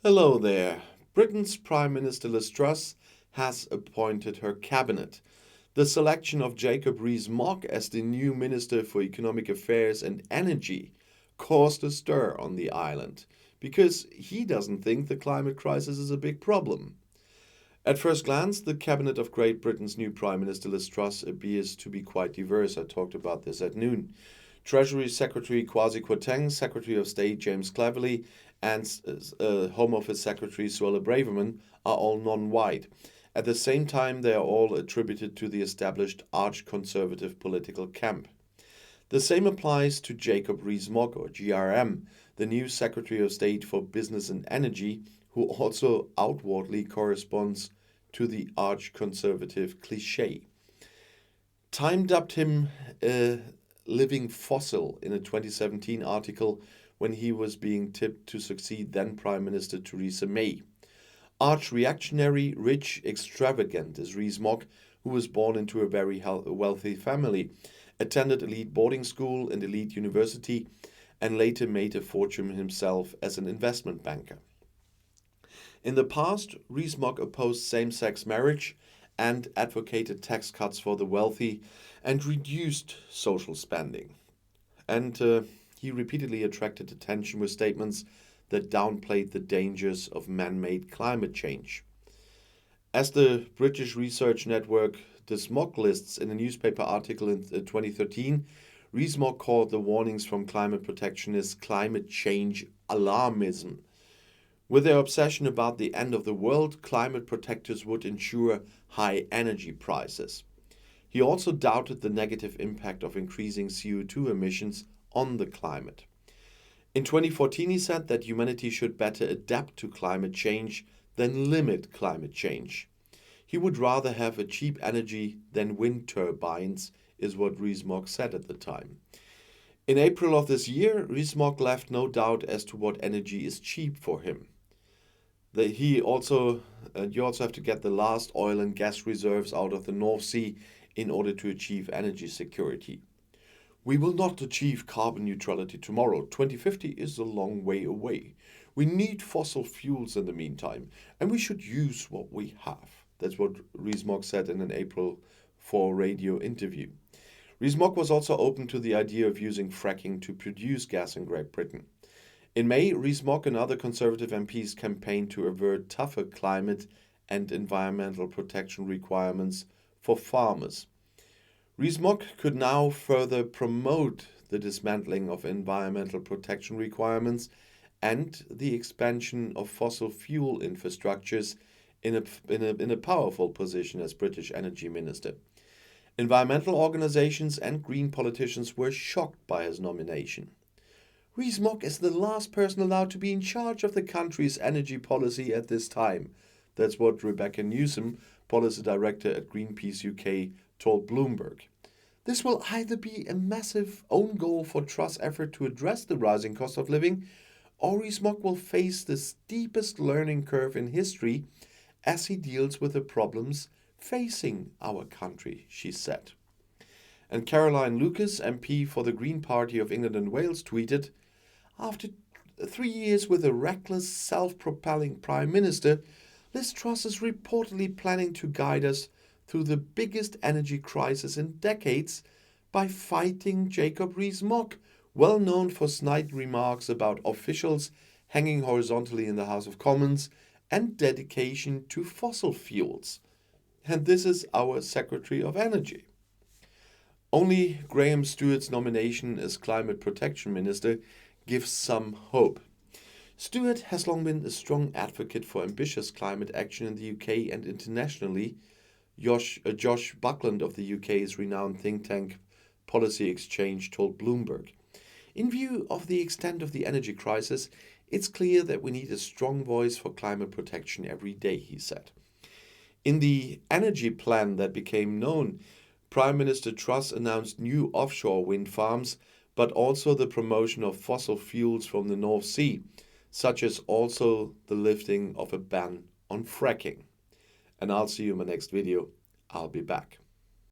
Hello there. Britain's Prime Minister Liz Truss has appointed her cabinet. The selection of Jacob Rees-Mogg as the new Minister for Economic Affairs and Energy caused a stir on the island because he doesn't think the climate crisis is a big problem. At first glance, the cabinet of Great Britain's new Prime Minister Liz Truss appears to be quite diverse. I talked about this at noon. Treasury Secretary Kwasi Kwarteng, Secretary of State James Cleverly, and Home Office Secretary Suella Braverman are all non-white. At the same time, they are all attributed to the established arch-conservative political camp. The same applies to Jacob Rees-Mogg, or GRM, the new Secretary of State for Business and Energy, who also outwardly corresponds to the arch-conservative cliché. Time dubbed him a living fossil in a 2017 article when he was being tipped to succeed then Prime Minister Theresa May. Arch-reactionary, rich, extravagant is Rees-Mogg, who was born into a very wealthy family, attended elite boarding school and elite university, and later made a fortune himself as an investment banker. In the past, Rees-Mogg opposed same-sex marriage and advocated tax cuts for the wealthy and reduced social spending. And he repeatedly attracted attention with statements that downplayed the dangers of man-made climate change. As the British research network The Smog lists in a newspaper article in 2013, Rees-Mogg called the warnings from climate protectionists climate change alarmism. With their obsession about the end of the world, climate protectors would ensure high energy prices. He also doubted the negative impact of increasing CO2 emissions on the climate. In 2014, he said that humanity should better adapt to climate change than limit climate change. He would rather have a cheap energy than wind turbines, is what Rees-Mogg said at the time. In April of this year, Rees-Mogg left no doubt as to what energy is cheap for him. You also have to get the last oil and gas reserves out of the North Sea in order to achieve energy security. We will not achieve carbon neutrality tomorrow. 2050 is a long way away. We need fossil fuels in the meantime, and we should use what we have. That's what Rees-Mogg said in an April 4 radio interview. Rees-Mogg was also open to the idea of using fracking to produce gas in Great Britain. In May, Rees-Mogg and other Conservative MPs campaigned to avert tougher climate and environmental protection requirements for farmers. Rees-Mogg could now further promote the dismantling of environmental protection requirements and the expansion of fossil fuel infrastructures in a powerful position as British Energy Minister. Environmental organizations and Green politicians were shocked by his nomination. Rees-Mogg is the last person allowed to be in charge of the country's energy policy at this time. That's what Rebecca Newsom, policy director at Greenpeace UK, told Bloomberg. This will either be a massive own goal for Truss' effort to address the rising cost of living, or Rees-Mogg will face the steepest learning curve in history as he deals with the problems facing our country, she said. And Caroline Lucas, MP for the Green Party of England and Wales, tweeted, "After 3 years with a reckless, self-propelling Prime Minister, Liz Truss is reportedly planning to guide us through the biggest energy crisis in decades by fighting Jacob Rees-Mogg, well known for snide remarks about officials hanging horizontally in the House of Commons and dedication to fossil fuels. And this is our Secretary of Energy." Only Graham Stewart's nomination as Climate Protection Minister gives some hope. Stewart has long been a strong advocate for ambitious climate action in the UK and internationally. Josh Buckland of the UK's renowned think tank Policy Exchange told Bloomberg. In view of the extent of the energy crisis, it's clear that we need a strong voice for climate protection every day, he said. In the energy plan that became known, Prime Minister Truss announced new offshore wind farms, but also the promotion of fossil fuels from the North Sea, such as also the lifting of a ban on fracking. And I'll see you in my next video. I'll be back.